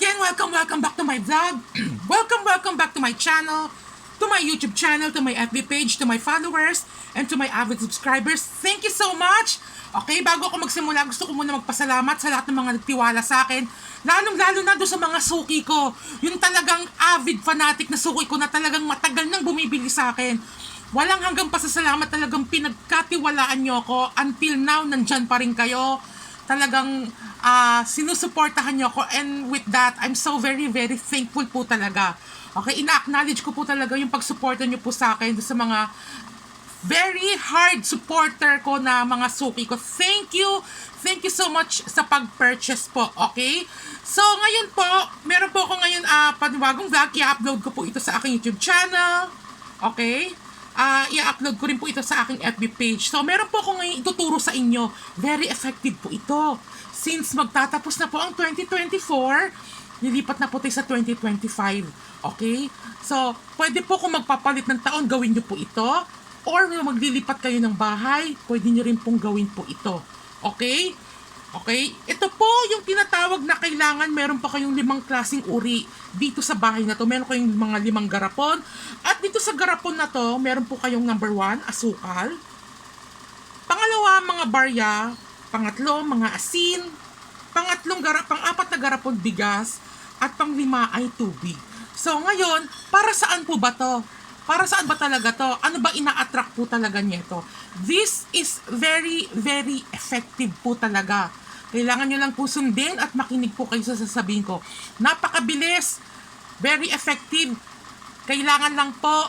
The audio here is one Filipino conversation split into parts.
again, welcome back to my vlog. welcome back to my channel, to my YouTube channel, to my FB page, to my followers, and to my avid subscribers. Thank you so much! Okay, bago ako magsimula, gusto ko muna magpasalamat sa lahat ng mga nagtiwala sa akin. Lalong-lalo na doon sa mga suki ko. Yung talagang avid fanatic na suki ko na talagang matagal nang bumibili sa akin. Walang hanggang pasasalamat, talagang pinagkatiwalaan nyo ako. Until now, nandyan pa rin kayo. Talagang sinusuportahan nyo ako, and with that, I'm so very thankful po talaga. Okay, ina-acknowledge ko po talaga yung pagsuporta nyo po sa akin sa mga very hard supporter ko na mga suki ko. Thank you so much sa pag-purchase po, okay? So, ngayon po, meron po ako ngayon panibagong vlog. I-upload ko po ito sa aking YouTube channel, okay? I-upload ko rin po ito sa aking FB page. So, meron po ako ngayon ituturo sa inyo. Very effective po ito. Since magtatapos na po ang 2024, nilipat na po tayo sa 2025. Okay? So, pwede po kung magpapalit ng taon, gawin nyo po ito. Or maglilipat kayo ng bahay, pwede nyo rin pong gawin po ito. Okay? Okay? Ito po yung tinatawag na kailangan meron pa kayong 5 klaseng uri dito sa bahay na to. Meron kayong mga 5 garapon. At dito sa garapon na to, meron po kayong number 1, asukal. Pangalawa, mga barya. Pangatlo, mga asin. Pang-4 na garapon, bigas. At pang-5 ay tubig. So ngayon, para saan po ba to? Para saan ba talaga to? Ano ba ina-attract po talaga nito? This is very effective po talaga. Kailangan nyo lang po sundin at makinig po kayo sa sasabihin ko. Napakabilis. Very effective. Kailangan lang po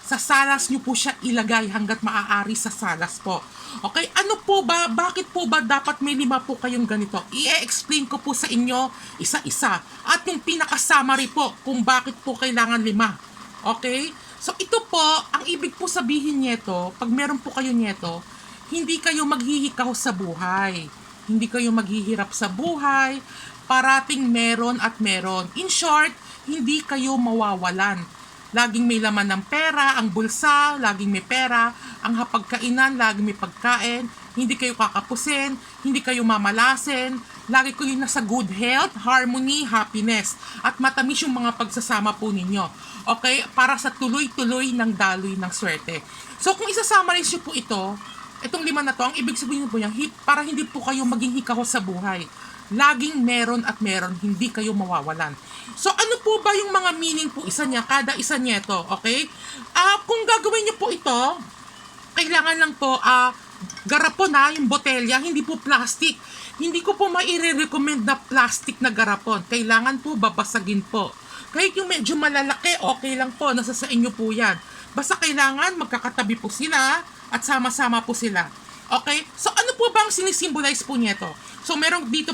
sa salas nyo po siya ilagay hanggat maaari sa salas po. Okay, ano po ba? Bakit po ba dapat may 5 po kayong ganito? I-explain ko po sa inyo isa-isa. At yung pinaka-summary po kung bakit po kailangan 5. Okay? So, ito po, ang ibig po sabihin nito, pag meron po kayo nito, hindi kayo maghihikaw sa buhay. Hindi kayo maghihirap sa buhay. Parating meron at meron. In short, hindi kayo mawawalan. Laging may laman ng pera, ang bulsa, laging may pera, ang hapagkainan, laging may pagkain, hindi kayo kakapusin, hindi kayo mamalasin, lagi kayo nasa good health, harmony, happiness, at matamis yung mga pagsasama po ninyo. Okay? Para sa tuloy-tuloy ng daloy ng swerte. So, kung isa-summarize nyo po itong 5 na to, ang ibig sabihin po yan, para hindi po kayo maging hikaw sa buhay. Laging meron at meron, hindi kayo mawawalan. So, ano po ba yung mga meaning po kada isa niya ito, okay? Kung gagawin niyo po ito, kailangan lang po, garapon yung botelya, hindi po plastic. Hindi ko po maire-recommend na plastic na garapon. Kailangan po babasagin po. Kahit yung medyo malalaki, okay lang po, nasa sa inyo po yan. Basta kailangan magkakatabi po sila at sama-sama po sila. Okay? So, ano po bang sinisimbolize po nito? So, meron dito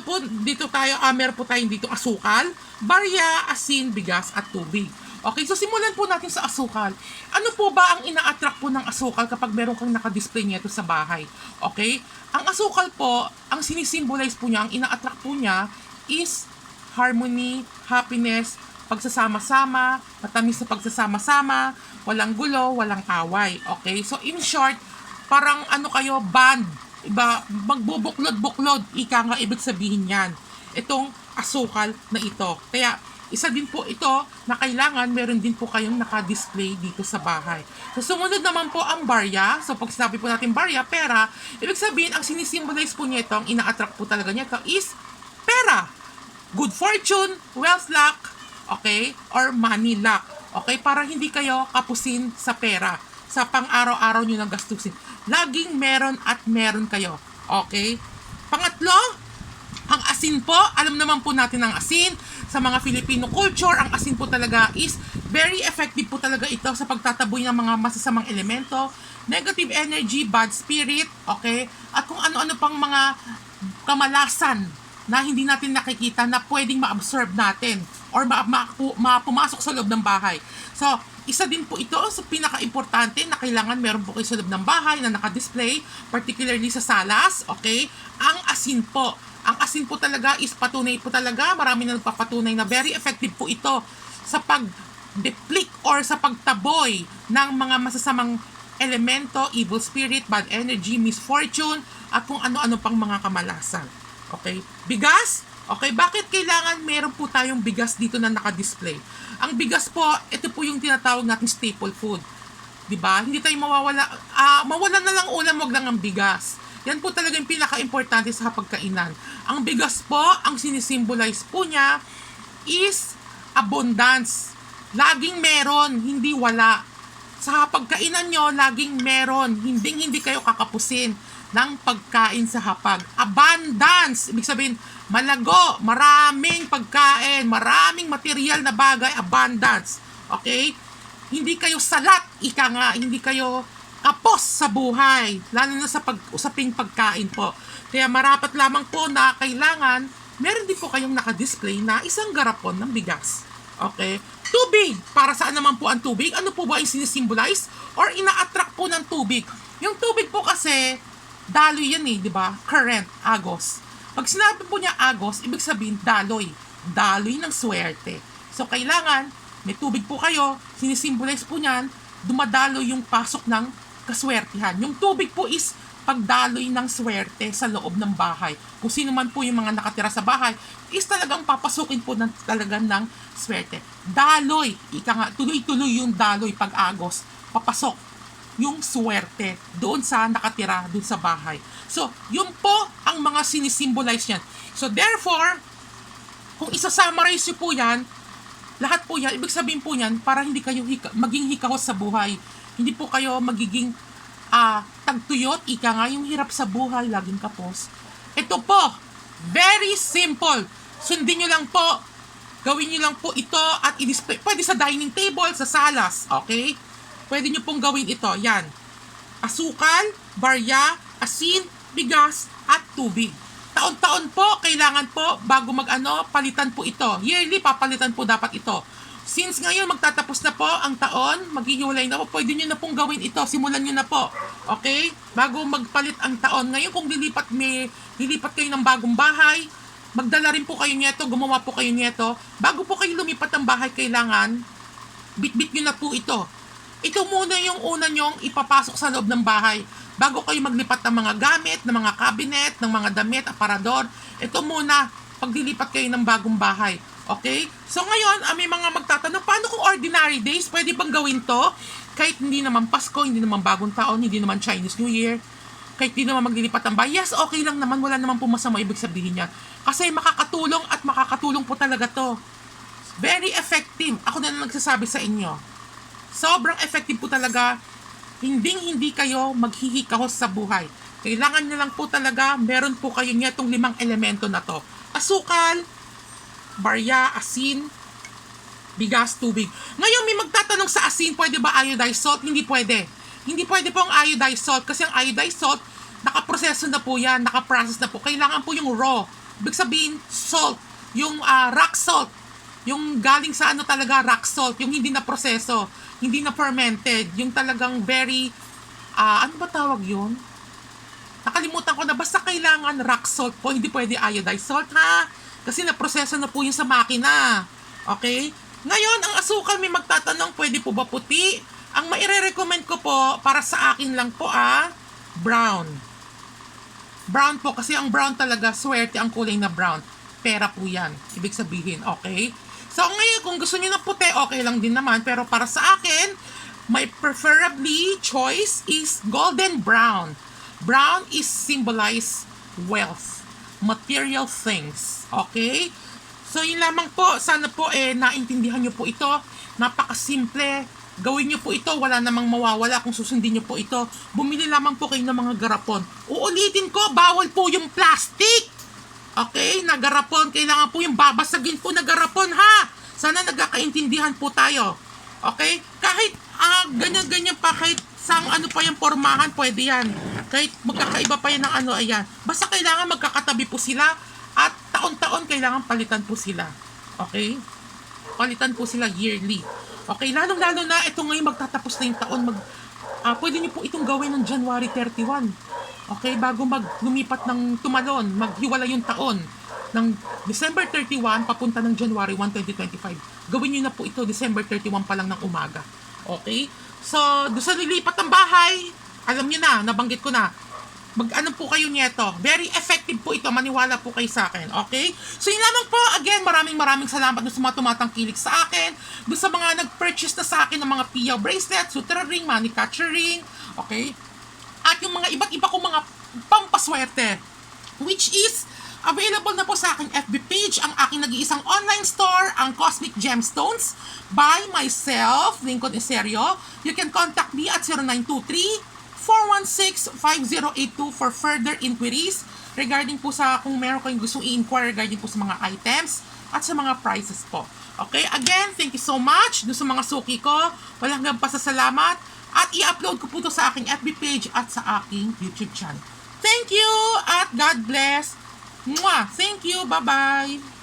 tayong dito asukal, barya, asin, bigas, at tubig. Okay? So, simulan po natin sa asukal. Ano po ba ang ina-attract po ng asukal kapag meron kang naka-display nito sa bahay? Okay? Ang asukal po, ang sinisimbolize po niya, ang ina-attract po niya is harmony, happiness, pagsasama-sama, matamis na pagsasama-sama, walang gulo, walang away. Okay? So, in short, parang band. Iba, magbubuklod-buklod. Ika nga ibig sabihin yan. Itong asukal na ito. Kaya, isa din po ito na kailangan meron din po kayong naka-display dito sa bahay. So, sumunod naman po ang barya. So, pag sinabi po natin barya, pera, ibig sabihin, ang sinisimbolize po nito, ang ina-attract po talaga nito is pera. Good fortune, wealth luck, okay? Or money luck. Okay? Para hindi kayo kapusin sa pera. Sa pang-araw-araw nyo na gastusin. Laging meron at meron kayo. Okay? Pangatlo, ang asin po. Alam naman po natin ang asin. Sa mga Filipino culture, ang asin po talaga is very effective po talaga ito sa pagtataboy ng mga masasamang elemento, negative energy, bad spirit, okay? At kung ano-ano pang mga kamalasan na hindi natin nakikita na pwedeng ma-absorb natin or pumasok sa loob ng bahay. So, isa din po ito sa pinaka-importante na kailangan meron po kayo sa loob ng bahay na naka-display, particularly sa salas, okay? Ang asin po. Ang asin po talaga is patunay po talaga. Marami na nagpapatunay na very effective po ito sa pag-deplete or sa pagtaboy ng mga masasamang elemento, evil spirit, bad energy, misfortune, at kung ano-ano pang mga kamalasan. Okay? Bigas, Okay, bakit kailangan meron po tayong bigas dito na naka-display? Ang bigas po, ito po yung tinatawag nating staple food. 'Di ba? Hindi tayo mawawala, mawala na lang ulam, wag lang ang bigas. Yan po talaga yung pinaka-importante sa pagkainan. Ang bigas po, ang sinisimbolize po niya is abundance. Laging meron, hindi wala. Sa pagkainan nyo, laging meron. Hindi kayo kakapusin ng pagkain sa hapag. Abundance, ibig sabihin, malago, maraming pagkain, maraming material na bagay, abundance. Okay? Hindi kayo salat, ika nga, hindi kayo kapos sa buhay, lalo na sa usaping pagkain po. Kaya marapat lamang po na kailangan, meron din po kayong nakadisplay na isang garapon ng bigas. Okay? Tubig. Para saan naman po ang tubig? Ano po ba yung sinisimbolize? Or ina-attract po ng tubig? Yung tubig po kasi, daloy yan di ba? Current, agos. Pag sinabi po niya agos, ibig sabihin daloy. Daloy ng swerte. So, kailangan, may tubig po kayo, sinisimbolize po niyan, dumadaloy yung pasok ng kaswertihan. Yung tubig po is pagdaloy ng swerte sa loob ng bahay. Kung sino man po yung mga nakatira sa bahay, is talagang papasukin po talagang ng swerte. Daloy, ika nga, tuloy-tuloy yung daloy pag-agos, papasok yung swerte doon sa nakatira, doon sa bahay. So, yun po ang mga sinisimbolize yan. So, therefore, kung isa-summarize nyo po yan, lahat po yan, ibig sabihin po yan, para hindi kayo maging hikahos sa buhay. Hindi po kayo magiging tagtuyot, ika nga, yung hirap sa buhay, laging kapos. Ito po, very simple. Sundin nyo lang po, gawin nyo lang po ito at i-display. Pwede sa dining table, sa salas, okay? Pwede nyo pong gawin ito, yan. Asukal, barya, asin, bigas, at tubig. Taon-taon po, kailangan po, bago palitan po ito. Yearly, papalitan po dapat ito. Since ngayon, magtatapos na po ang taon, maghihiwalay na po, pwede nyo na pong gawin ito. Simulan nyo na po. Okay? Bago magpalit ang taon. Ngayon, kung lilipat kayo ng bagong bahay, magdala rin po kayo nito, gumawa po kayo nito. Bago po kayo lumipat ng bahay, kailangan, bit-bit nyo na po ito. Ito muna yung una nyong ipapasok sa loob ng bahay. Bago kayo maglipat ng mga gamit, ng mga cabinet, ng mga damit, aparador, ito muna, paglilipat kayo ng bagong bahay. Okay? So ngayon, may mga magtatanong, paano kung ordinary days? Pwede bang gawin to? Kahit hindi naman Pasko, hindi naman bagong taon, hindi naman Chinese New Year, kahit hindi naman maglilipat ng bahay. Yes, okay lang naman, wala naman po masama ibig sabihin niya. Kasi makakatulong po talaga to. Very effective. Ako na nagsasabi sa inyo. Sobrang effective po talaga. Hindi kayo maghihikahos sa buhay. Kailangan nyo lang po talaga, meron po kayo niya itong 5 elemento na to. Asukal, barya, asin, bigas, tubig. Ngayon may magtatanong sa asin, pwede ba iodized salt? Hindi pwede. Hindi pwede po ang iodized salt kasi ang iodized salt, nakaproseso na po yan, nakaprocess na po. Kailangan po yung raw. Ibig sabihin, salt. Yung rock salt. Yung galing sa talaga rock salt. Yung hindi na proseso. Hindi na fermented. Yung talagang very, ano ba tawag yun? Nakalimutan ko na. Basta kailangan rock salt po. Hindi pwede iodized salt ha. Kasi naproseso na po yun sa makina. Okay? Ngayon, ang asukal may magtatanong, pwede po ba puti? Ang maire-recommend ko po, para sa akin lang po brown. Brown po, kasi ang brown talaga, swerte ang kulay na brown. Pera po yan. Ibig sabihin, okay? So ngayon, kung gusto niyo na puti, okay lang din naman. Pero para sa akin, my preferably choice is golden brown. Brown is symbolize wealth. Material things. Okay? So, yun lamang po. Sana po naintindihan nyo po ito. Napakasimple. Gawin nyo po ito. Wala namang mawawala kung susundin nyo po ito. Bumili lamang po kayo ng mga garapon. Uulitin ko, bawal po yung plastic. Okay? Na garapon. Kailangan po yung babasagin po na garapon, ha? Sana nagkakaintindihan po tayo. Okay? Kahit ganyan-ganyan pa, kahit sang ano pa yung pormahan, pwede yan. Kahit magkakaiba pa yan ng ayan. Basta kailangan magkakatabi po sila at taon-taon kailangan palitan po sila. Okay? Palitan po sila yearly. Okay? Lalong-lalo na, ito ngayon magtatapos na yung taon. Pwede niyo po itong gawin ng January 31. Okay? Bago lumipat ng tumalon, maghiwala yung taon. Ng December 31, papunta ng January 1, 2025. Gawin niyo na po ito, December 31 pa lang ng umaga. Okay? So, doon sa nilipat ng bahay, alam niyo na, nabanggit ko na, Mag-ano po kayo nito. Very effective po ito. Maniwala po kayo sa akin. Okay? So yun lamang po. Again, maraming salamat doon sa mga tumatangkilik sa akin. Doon sa mga nag-purchase na sa akin ng mga piyaw bracelet, sutra ring, money catcher ring. Okay? At yung mga iba't iba kong mga pampaswerte. Which is available na po sa aking FB page, ang aking nag-iisang online store, ang Cosmic Gemstones by myself, Lincoln Eserio. You can contact me at 0923-416-5082 for further inquiries regarding po sa kung meron kayong gustong i-inquire regarding po sa mga items at sa mga prices po. Okay, again, thank you so much doon sa mga suki ko. Walang hanggang pasasalamat at i-upload ko po ito sa aking FB page at sa aking YouTube channel. Thank you at God bless. Mwah! Thank you. Bye-bye.